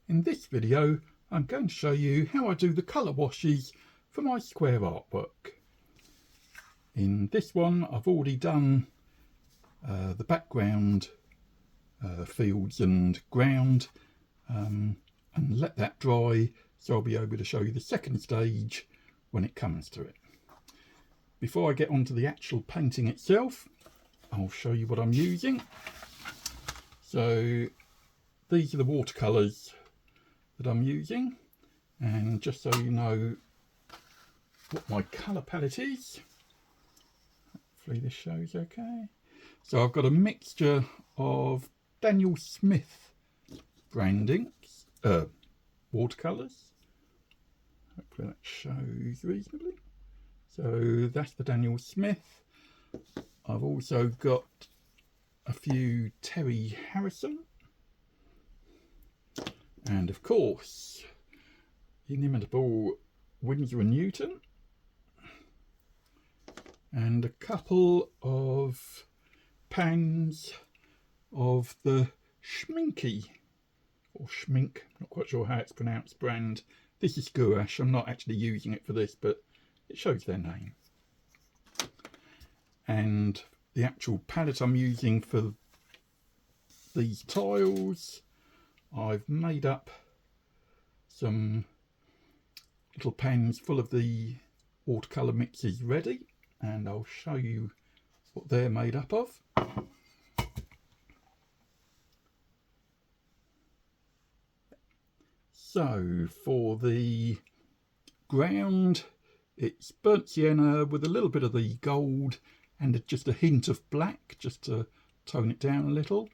In this video I'm going to show you how I do the colour washes for my square artwork. In this one I've already done the background fields and ground and let that dry, so I'll be able to show you the second stage when it comes to it. Before I get onto the actual painting itself, I'll show you what I'm using. So these are the watercolours that I'm using, and just so you know what my colour palette is, hopefully this shows okay. So I've got a mixture of Daniel Smith branding watercolours. Hopefully that shows reasonably. So that's the Daniel Smith. I've also got a few Terry Harrison, and of course inimitable Winsor & Newton, and a couple of pans of the Schminky or Schmink, not quite sure how it's pronounced, brand. This is gouache. I'm not actually using it for this, but it shows their name. And the actual palette I'm using for these tiles, I've made up some little pans full of the watercolour mixes ready, and I'll show you what they're made up of. So for the ground, it's burnt sienna with a little bit of the gold and just a hint of black, just to tone it down a little.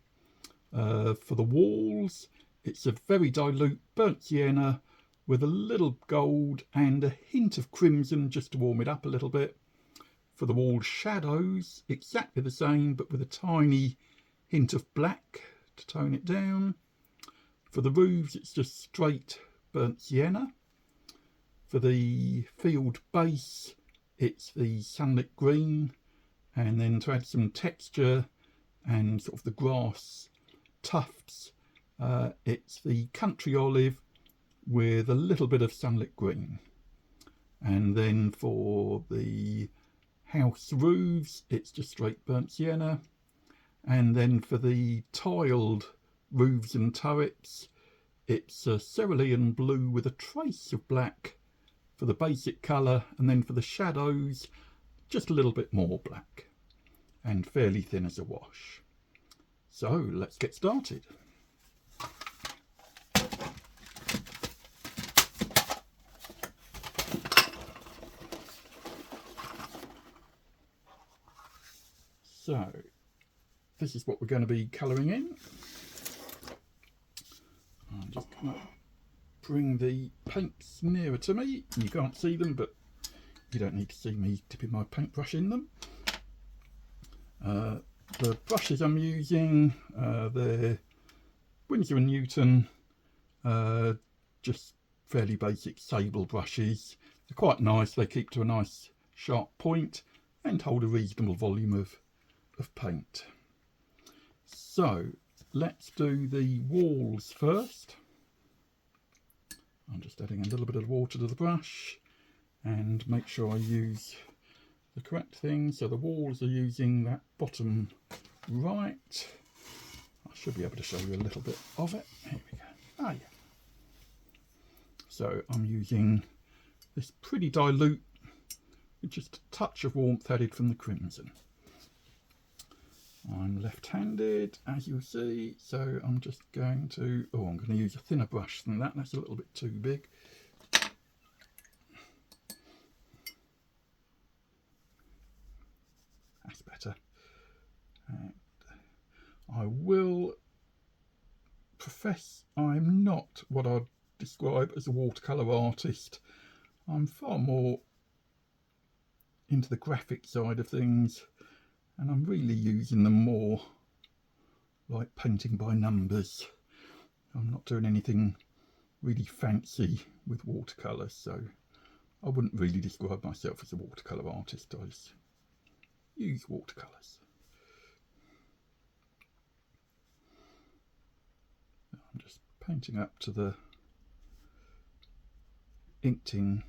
For the walls, it's a very dilute burnt sienna with a little gold and a hint of crimson just to warm it up a little bit. For the wall shadows, exactly the same, but with a tiny hint of black to tone it down. For the roofs, it's just straight burnt sienna. For the field base, it's the sunlit green, and then to add some texture and sort of the grass tufts, it's the country olive with a little bit of sunlit green. And then for the house roofs, it's just straight burnt sienna. And then for the tiled roofs and turrets, it's a cerulean blue with a trace of black for the basic colour, and then for the shadows, just a little bit more black and fairly thin as a wash. So let's get started. So this is what we're going to be colouring in. I'm just going to bring the paints nearer to me. You can't see them, but you don't need to see me dipping my paintbrush in them. The brushes I'm using, they're Winsor & Newton, just fairly basic sable brushes. They're quite nice, they keep to a nice sharp point and hold a reasonable volume of paint. So let's do the walls first. I'm just adding a little bit of water to the brush and make sure I use the correct thing. So the walls are using that bottom right. I should be able to show you a little bit of it. Here we go. Ah, yeah. So I'm using this pretty dilute with just a touch of warmth added from the crimson. I'm left-handed, as you'll see, so I'm just going to, I'm going to use a thinner brush than that. That's a little bit too big. That's better. And I will profess I'm not what I'd describe as a watercolour artist. I'm far more into the graphic side of things, and I'm really using them more like painting by numbers. I'm not doing anything really fancy with watercolours, so I wouldn't really describe myself as a watercolour artist. I just use watercolours. I'm just painting up to the inked in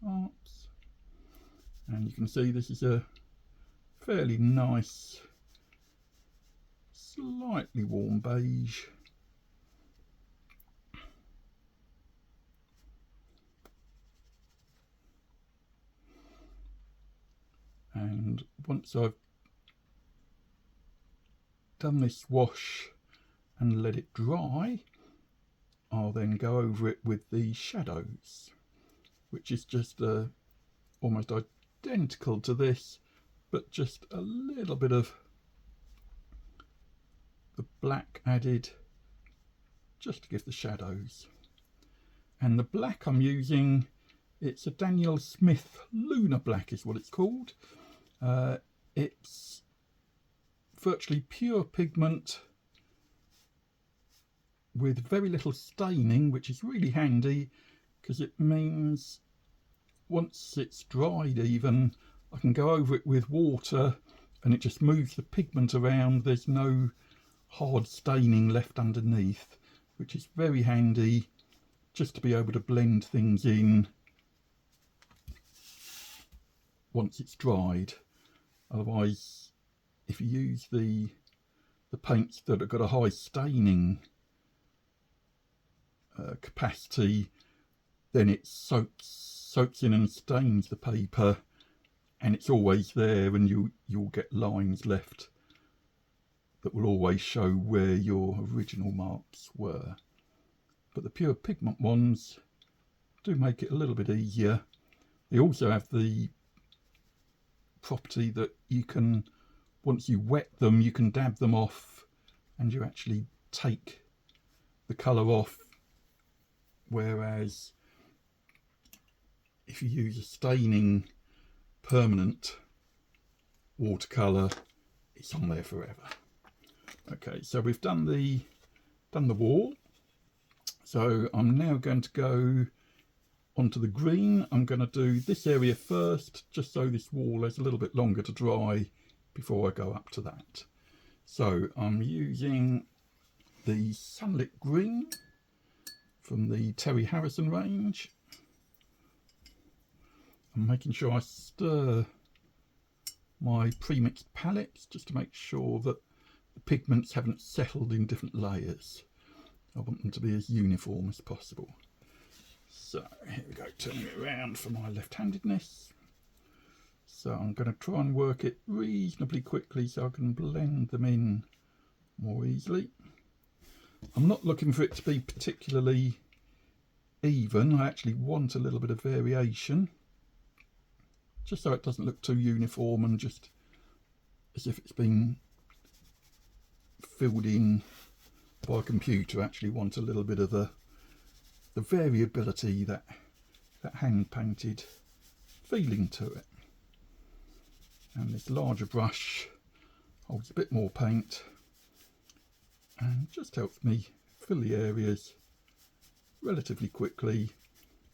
parts, and you can see this is a fairly nice, slightly warm beige. And once I've done this wash and let it dry, I'll then go over it with the shadows, which is just almost identical to this, but just a little bit of the black added just to give the shadows. And the black I'm using, it's a Daniel Smith Lunar Black is what it's called. It's virtually pure pigment with very little staining, which is really handy because it means once it's dried even, I can go over it with water and it just moves the pigment around. There's no hard staining left underneath, which is very handy just to be able to blend things in once it's dried. Otherwise, if you use the paints that have got a high staining capacity, then it soaks in and stains the paper, and it's always there, and you'll get lines left that will always show where your original marks were. But the pure pigment ones do make it a little bit easier. They also have the property that you can, once you wet them, you can dab them off and you actually take the colour off, whereas if you use a staining permanent watercolour, it's on there forever. Okay, so we've done the wall, so I'm now going to go onto the green. I'm going to do this area first, just so this wall has a little bit longer to dry before I go up to that. So I'm using the Sunlit Green from the Terry Harrison range. I'm making sure I stir my pre-mixed palettes just to make sure that the pigments haven't settled in different layers. I want them to be as uniform as possible. So here we go, turning it around for my left-handedness. So I'm going to try and work it reasonably quickly so I can blend them in more easily. I'm not looking for it to be particularly even. I actually want a little bit of variation, just so it doesn't look too uniform and just as if it's been filled in by a computer. I actually want a little bit of the variability, that hand painted feeling to it. And this larger brush holds a bit more paint and just helps me fill the areas relatively quickly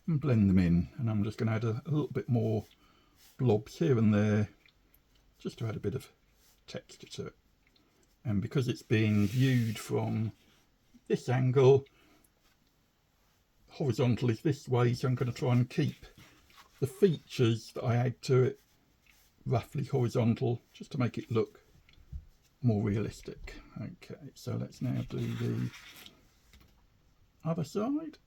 and blend them in. And I'm just going to add a little bit more blobs here and there just to add a bit of texture to it. And because it's being viewed from this angle, horizontal is this way, so I'm going to try and keep the features that I add to it roughly horizontal just to make it look more realistic. Okay, so let's now do the other side.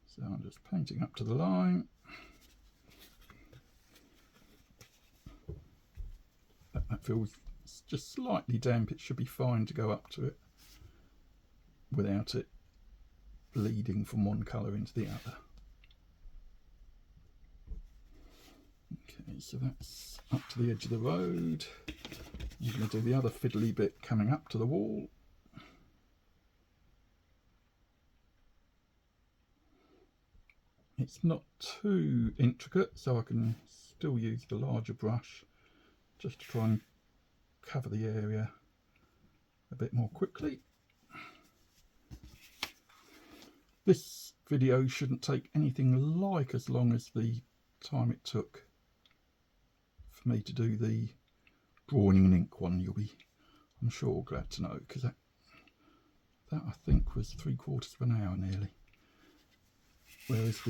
So I'm just painting up to the line. That feels just slightly damp. It should be fine to go up to it without it bleeding from one colour into the other. Okay, so that's up to the edge of the road. I'm going to do the other fiddly bit coming up to the wall. It's not too intricate, so I can still use the larger brush just to try and cover the area a bit more quickly. This video shouldn't take anything like as long as the time it took for me to do the drawing in ink one, you'll be, I'm sure, glad to know, because that I think was 3/4 of an hour nearly. Whereas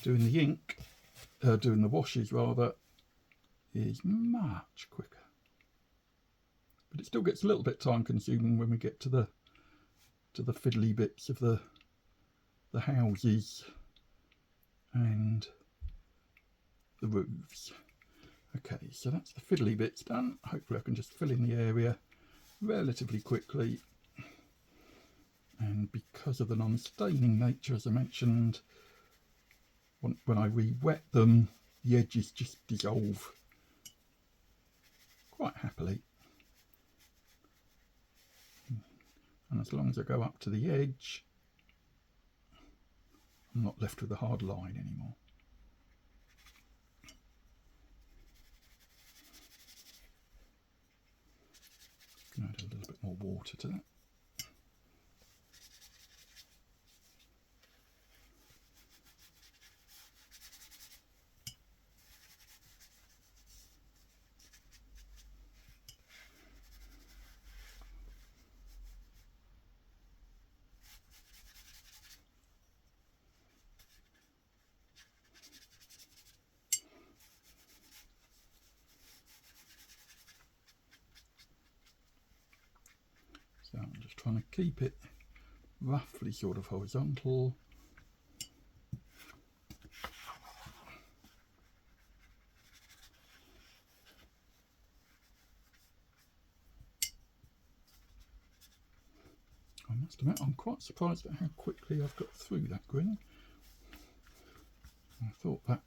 doing the ink, doing the washes rather, is much quicker. But it still gets a little bit time consuming when we get to the fiddly bits of the houses and the roofs. Okay, so that's the fiddly bits done. Hopefully I can just fill in the area relatively quickly. And because of the non-staining nature, as I mentioned, when I re-wet them, the edges just dissolve quite happily. And as long as I go up to the edge, I'm not left with a hard line anymore. Can add a little bit more water to that. So I'm just trying to keep it roughly sort of horizontal. I must admit, I'm quite surprised at how quickly I've got through that green. I thought that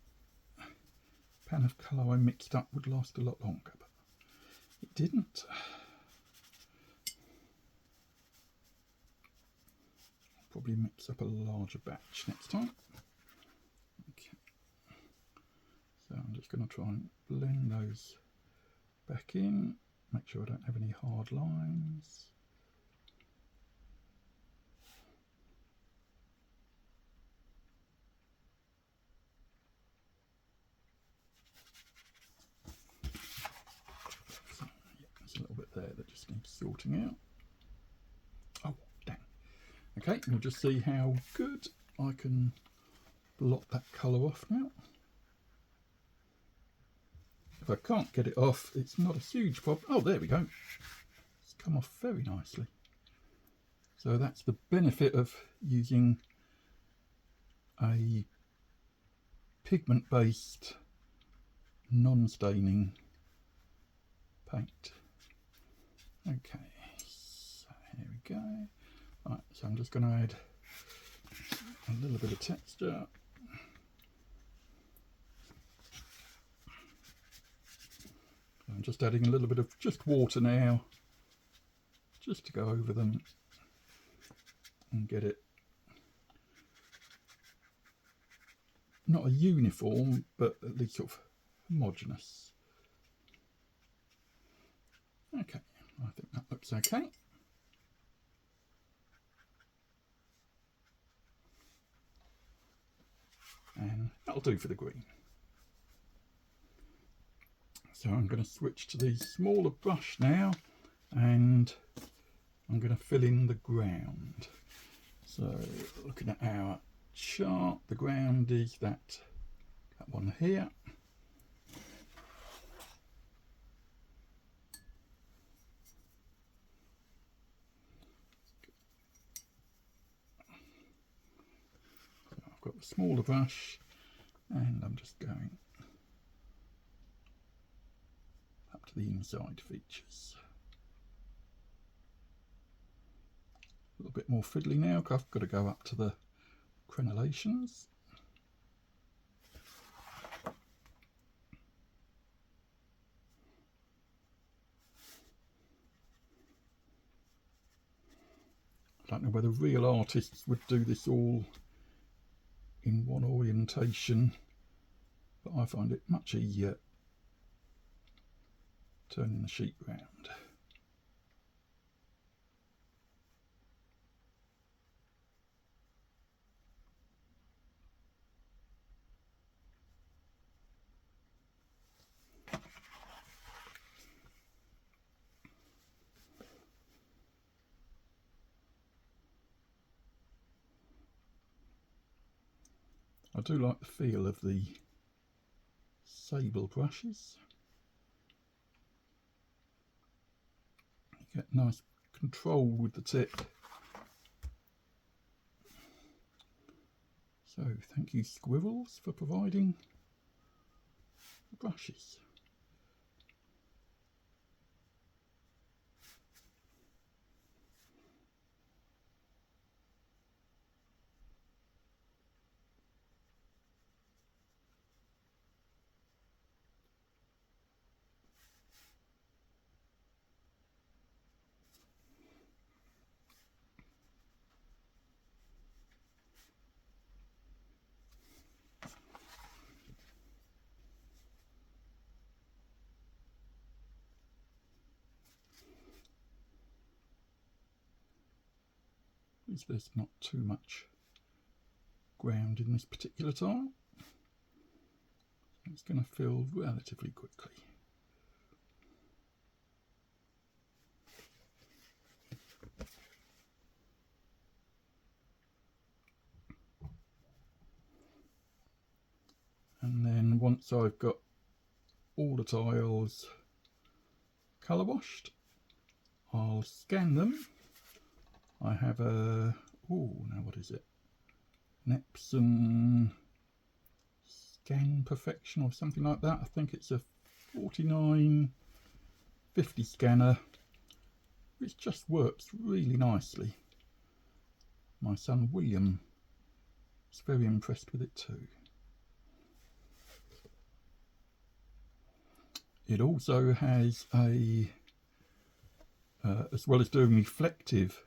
pan of colour I mixed up would last a lot longer, but it didn't. I'll probably mix up a larger batch next time. Okay. So I'm just going to try and blend those back in, make sure I don't have any hard lines. So, yeah, there's a little bit there that just needs sorting out. Oh, dang. Okay, we'll just see how good I can blot that colour off now. If I can't get it off, it's not a huge problem. Oh, there we go. It's come off very nicely. So that's the benefit of using a pigment-based, non-staining paint. Okay, so here we go. Right, so I'm just going to add a little bit of texture. I'm just adding a little bit of just water now, just to go over them and get it not a uniform, but at least sort of homogeneous. Okay, I think that looks okay. And that'll do for the green. So I'm going to switch to the smaller brush now, and I'm going to fill in the ground. So looking at our chart, the ground is that one here. So I've got the smaller brush, and I'm just going up to the inside features. A little bit more fiddly now, because I've got to go up to the crenellations. I don't know whether real artists would do this all in one orientation, but I find it much easier turning the sheet round. I do like the feel of the sable brushes. You get nice control with the tip. So thank you Squirrels for providing the brushes. At least there's not too much ground in this particular tile. It's going to fill relatively quickly. And then once I've got all the tiles colour washed, I'll scan them. I have a, now what is it? An Epson Scan Perfection or something like that. I think it's a 4950 scanner, which just works really nicely. My son William is very impressed with it too. It also has a, as well as doing reflective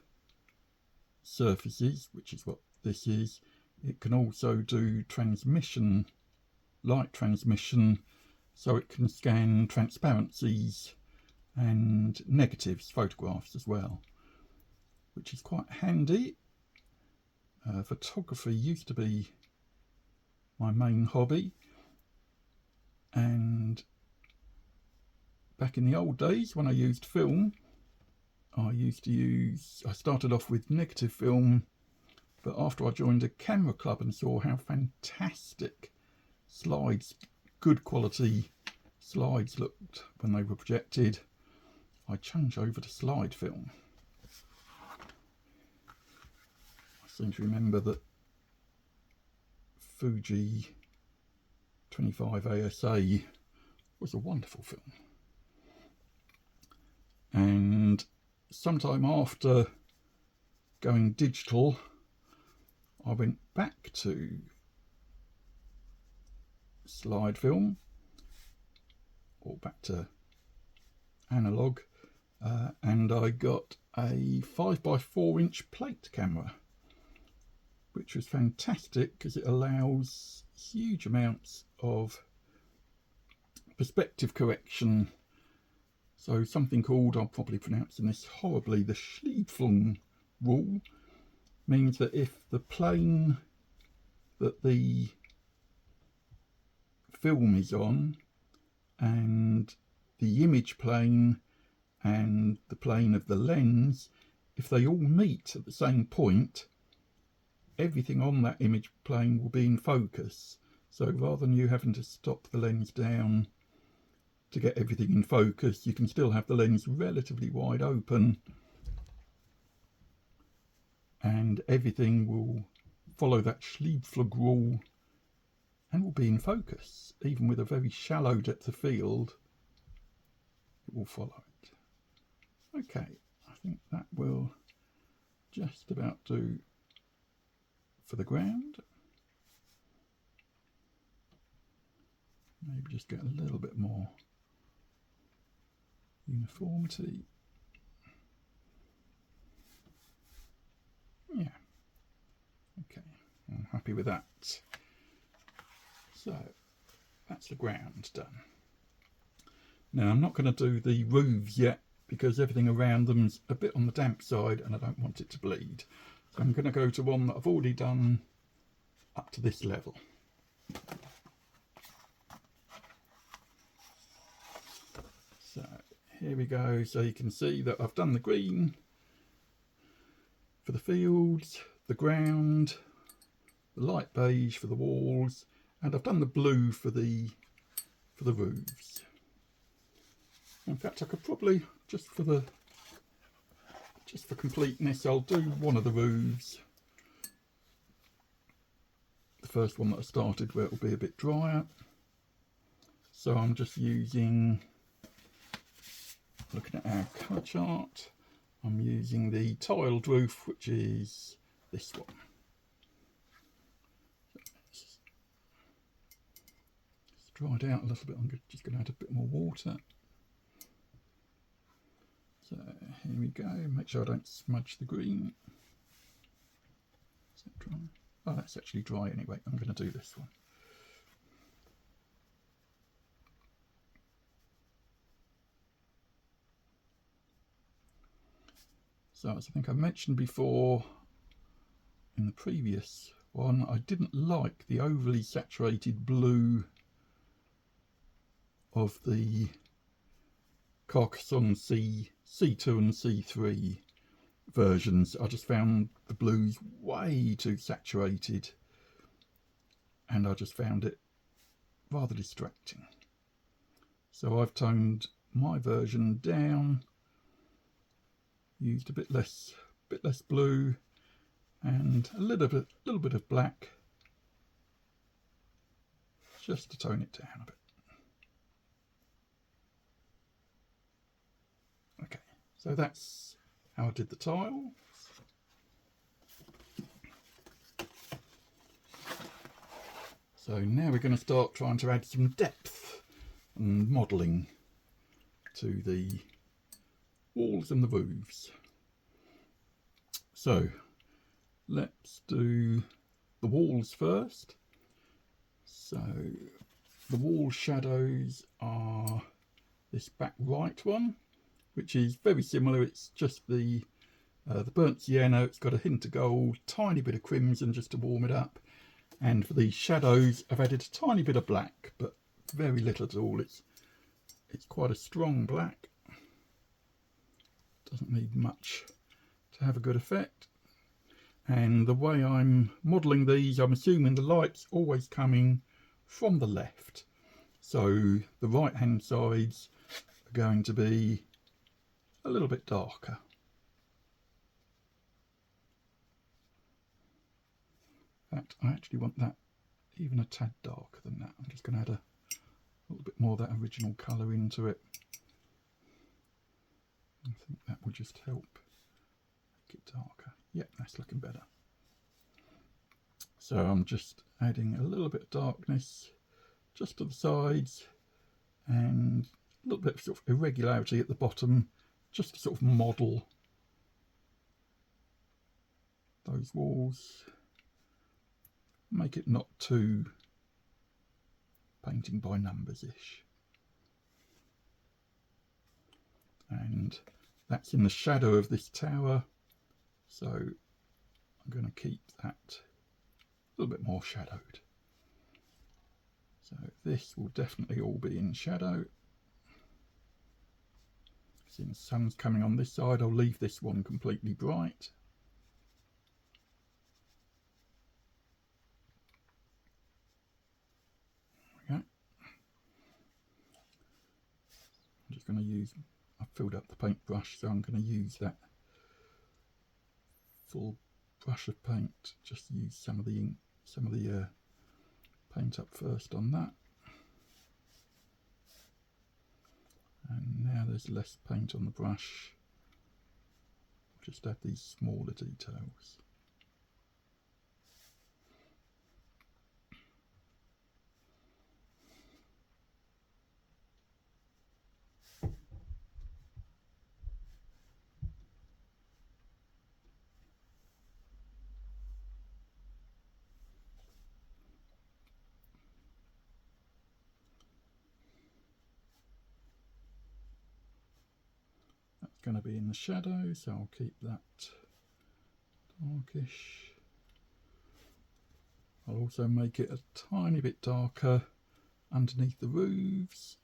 surfaces, which is what this is, it can also do transmission, light transmission, so it can scan transparencies and negatives, photographs as well, which is quite handy. Photography used to be my main hobby, and back in the old days when I used film, I started off with negative film, but after I joined a camera club and saw how fantastic slides, good quality slides looked when they were projected, I changed over to slide film. I seem to remember that Fuji 25 ASA was a wonderful film. And sometime after going digital, I went back to slide film, or back to analog, and I got a 5x4" plate camera, which was fantastic because it allows huge amounts of perspective correction. So something called, I'm probably pronouncing this horribly, the Schliefflung rule means that if the plane that the film is on and the image plane and the plane of the lens, if they all meet at the same point, everything on that image plane will be in focus. So rather than you having to stop the lens down to get everything in focus, you can still have the lens relatively wide open and everything will follow that Schliefflung rule and will be in focus. Even with a very shallow depth of field, it will follow it. Okay, I think that will just about do for the ground. Maybe just get a little bit more uniformity. Yeah, okay, I'm happy with that. So that's the ground done. Now I'm not going to do the roofs yet because everything around them's a bit on the damp side and I don't want it to bleed. So I'm going to go to one that I've already done up to this level. So here we go. So you can see that I've done the green for the fields, the ground, the light beige for the walls, and I've done the blue for the roofs. In fact, I could probably, just for completeness, I'll do one of the roofs, the first one that I started, where it will be a bit drier. So I'm just using, looking at our colour chart, I'm using the tiled roof, which is this one. It's dried out a little bit. I'm just going to add a bit more water. So here we go. Make sure I don't smudge the green. Is that dry? Oh, that's actually dry anyway. I'm going to do this one. So as I think I mentioned before in the previous one, I didn't like the overly saturated blue of the Carcassonne C2 and C3 versions. I just found the blues way too saturated, and I just found it rather distracting. So I've toned my version down, used a bit less blue, and a little bit of black, just to tone it down a bit. Okay, so that's how I did the tiles. So now we're going to start trying to add some depth and modelling to the walls and the roofs. So let's do the walls first. So the wall shadows are this back right one, which is very similar. It's just the burnt sienna. It's got a hint of gold, tiny bit of crimson just to warm it up. And for the shadows, I've added a tiny bit of black, but very little at all. It's quite a strong black. Doesn't need much to have a good effect. And the way I'm modelling these, I'm assuming the light's always coming from the left. So the right hand sides are going to be a little bit darker. In fact, I actually want that even a tad darker than that. I'm just going to add a little bit more of that original colour into it. I think that will just help make it darker. Yep, that's looking better. So I'm just adding a little bit of darkness just to the sides and a little bit of sort of irregularity at the bottom, just to sort of model those walls. Make it not too painting by numbers-ish. And that's in the shadow of this tower, so I'm going to keep that a little bit more shadowed. So this will definitely all be in shadow. Since the sun's coming on this side, I'll leave this one completely bright. There we go. I'm just going to use, I've filled up the paintbrush, so I'm going to use that full brush of paint. Just use some of the ink, some of the paint up first on that. And now there's less paint on the brush. Just add these smaller details. Going to be in the shadow, so I'll keep that darkish. I'll also make it a tiny bit darker underneath the roofs.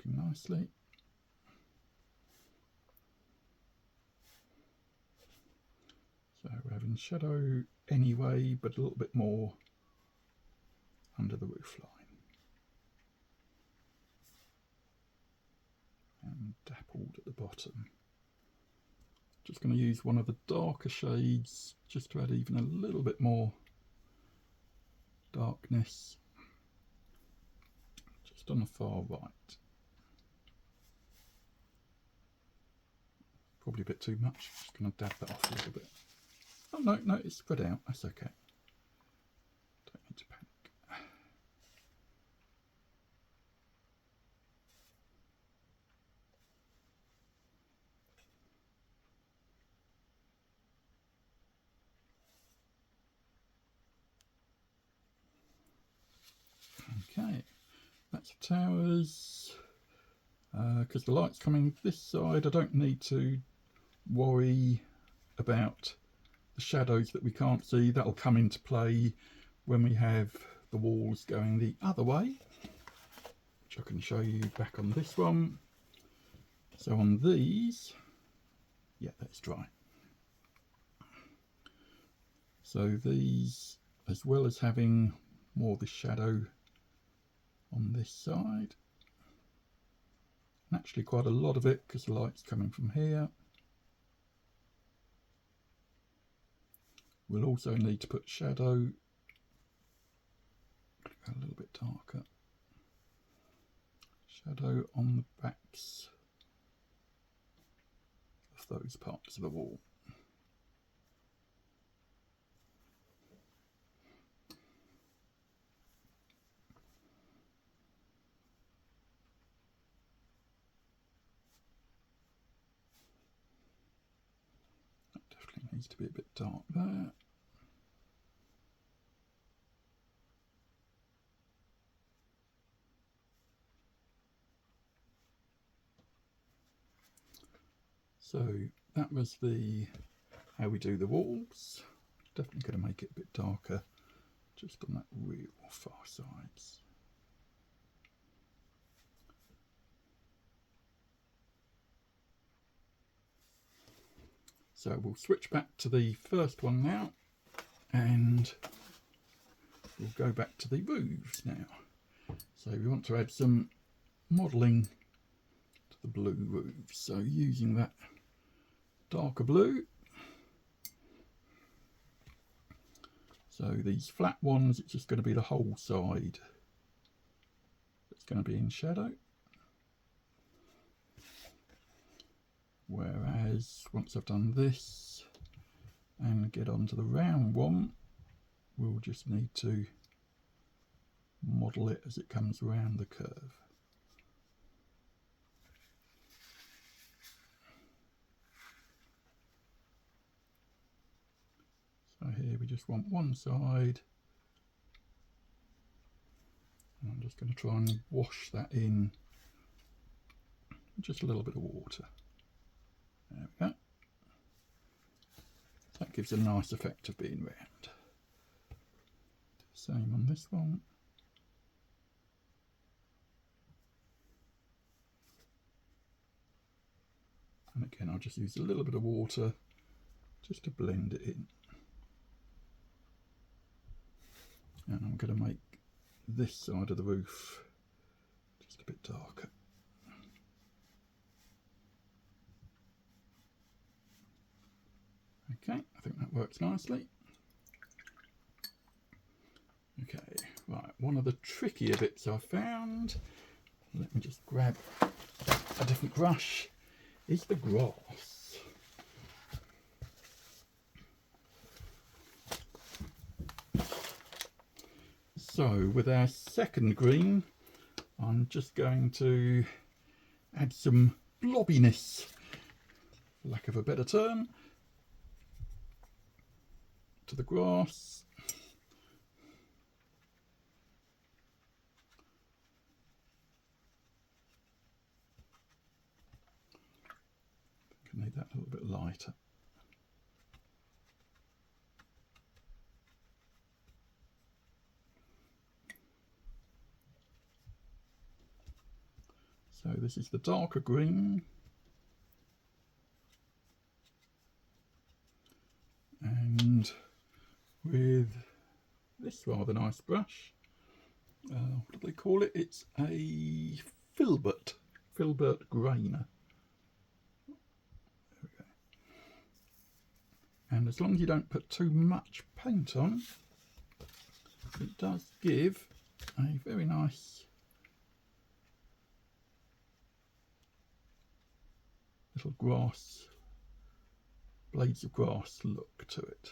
working nicely. So we're having shadow anyway, but a little bit more under the roof line. And dappled at the bottom. Just going to use one of the darker shades just to add even a little bit more darkness. Just on the far right. Probably a bit too much. Just going to dab that off a little bit. Oh no, no, it's spread out. That's okay. Don't need to panic. Okay, that's the towers. Because the light's coming this side, I don't need to worry about the shadows that we can't see. That'll come into play when we have the walls going the other way, which I can show you back on this one. So on these, yeah, that's dry. So these, as well as having more of the shadow on this side, and actually quite a lot of it because the light's coming from here. We'll also need to put shadow a little bit darker. Shadow on the backs of those parts of the wall. That definitely needs to be a bit dark there. So that was the how we do the walls. Definitely going to make it a bit darker just on that real far sides. So we'll switch back to the first one now, and we'll go back to the roofs now. So we want to add some modelling to the blue roofs. So using that darker blue. So these flat ones, it's just going to be the whole side that's going to be in shadow. Whereas once I've done this and get onto the round one, we'll just need to model it as it comes around the curve. So here we just want one side, and I'm just going to try and wash that in with just a little bit of water. There we go. That gives a nice effect of being round. Same on this one. And again, I'll just use a little bit of water just to blend it in. And I'm going to make this side of the roof just a bit darker. Okay, I think that works nicely. Okay, right, one of the trickier bits I found, let me just grab a different brush, is the grass. So with our second green, I'm just going to add some blobbiness, for lack of a better term, to the grass. I think I need that a little bit lighter. So So this is the darker green, and with this rather nice brush, what do they call it? It's a filbert grainer. There we go. And as long as you don't put too much paint on, it does give a very nice little grass, blades of grass look to it.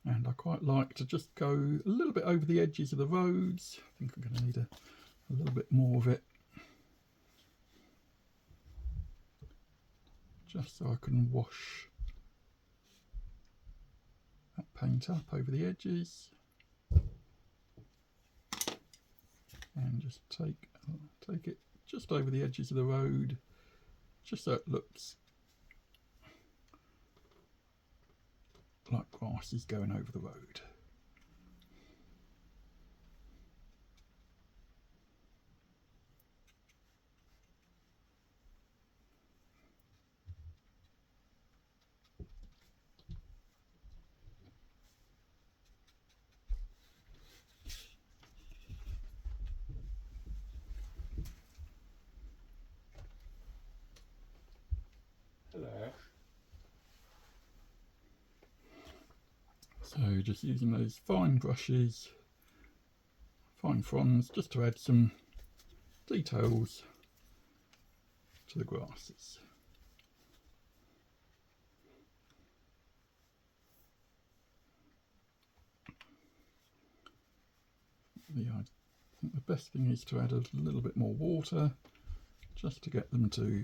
And I quite like to just go a little bit over the edges of the roads. I think I'm going to need a little bit more of it, just so I can wash that paint up over the edges. And just take it just over the edges of the road, just so it looks like grass is going over the road. Hello. So just using those fine brushes, fine fronds, just to add some details to the grasses. I think the best thing is to add a little bit more water, just to get them to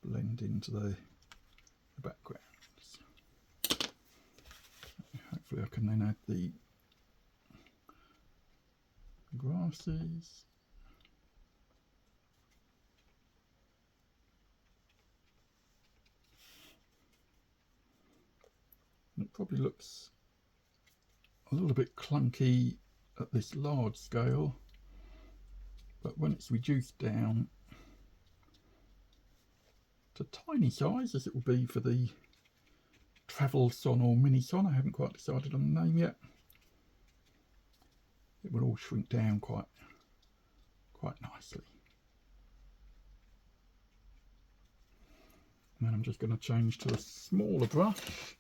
blend into the backgrounds. Hopefully I can then add the grasses. And it probably looks a little bit clunky at this large scale, but when it's reduced down to tiny size, as it will be for the Travel Son or Mini Son, I haven't quite decided on the name yet, it will all shrink down quite nicely. And then I'm just going to change to a smaller brush,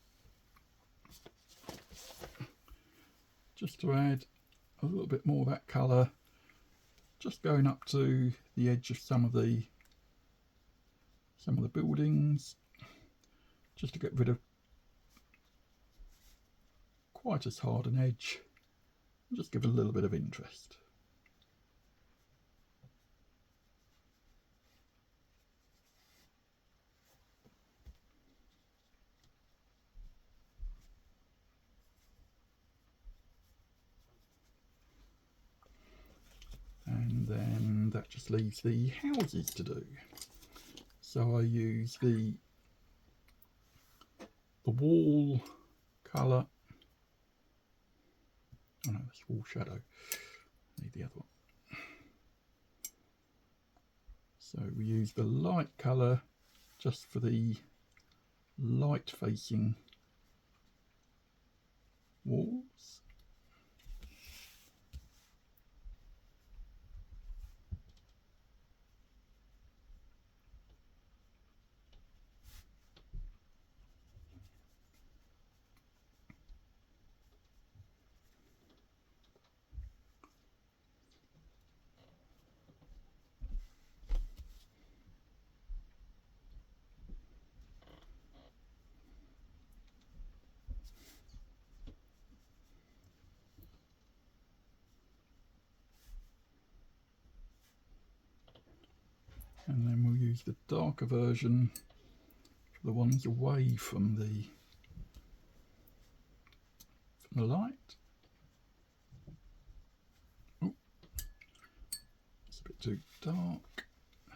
just to add a little bit more of that colour, just going up to the edge of some of the buildings, just to get rid of quite as hard an edge, and just give it a little bit of interest. And then that just leaves the houses to do. So I use the wall colour. Oh no, that's wall shadow. Need the other one. So we use the light colour just for the light facing walls. And then we'll use the darker version for the ones away from the light. Oh, it's a bit too dark. I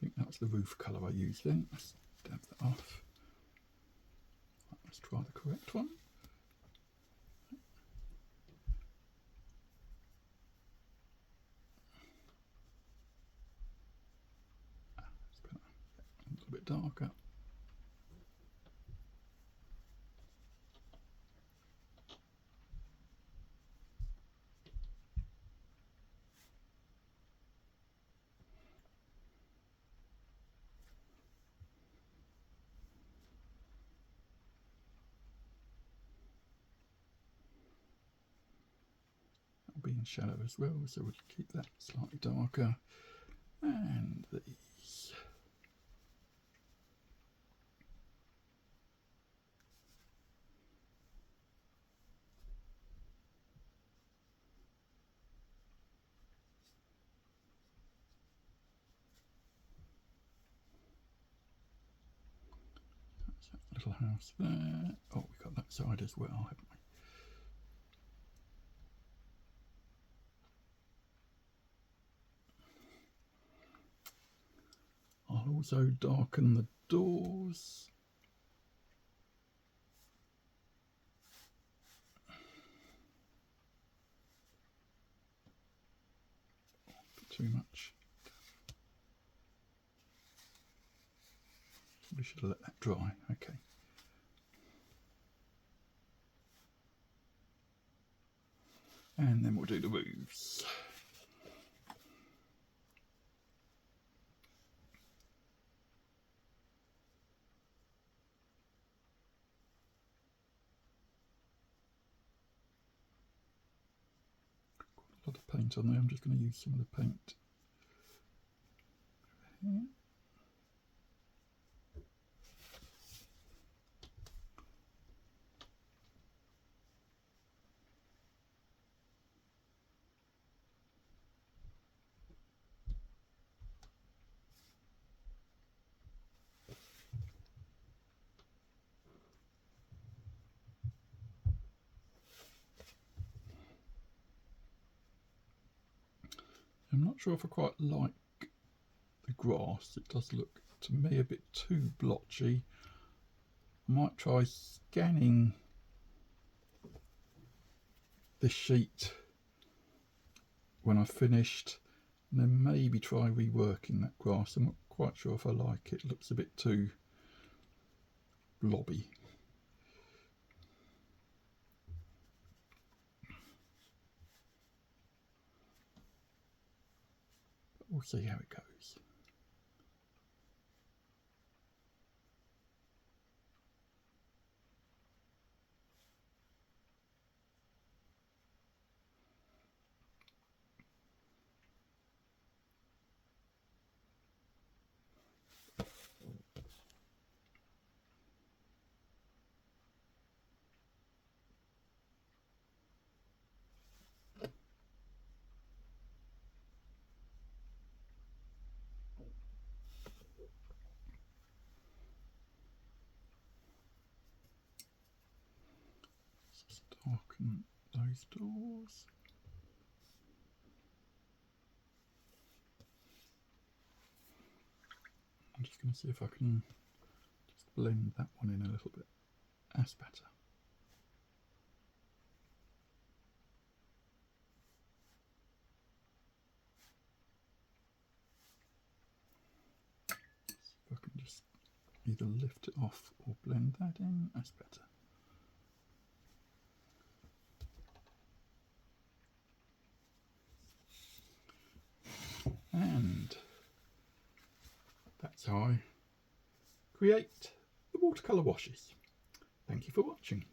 think that's the roof colour I used then. Let's dab that off. Let's try the correct one. darker. That'll be in shadow as well, so we'll keep that slightly darker. And these. That's that little house there. Oh, we've got that side as well, haven't we? I'll also darken the doors. Too much. We should let that dry. Okay. And then we'll do the roofs. Quite a lot of paint on there. I'm just going to use some of the paint over here. I'm not sure if I quite like the grass. It does look to me a bit too blotchy. I might try scanning this sheet when I've finished, and then maybe try reworking that grass. I'm not quite sure if I like it. It looks a bit too blobby. But we'll see how it goes. Just darken those doors. I'm just going to see if I can just blend that one in a little bit. That's better. See if I can just either lift it off or blend that in. That's better. And that's how I create the watercolour washes. Thank you for watching.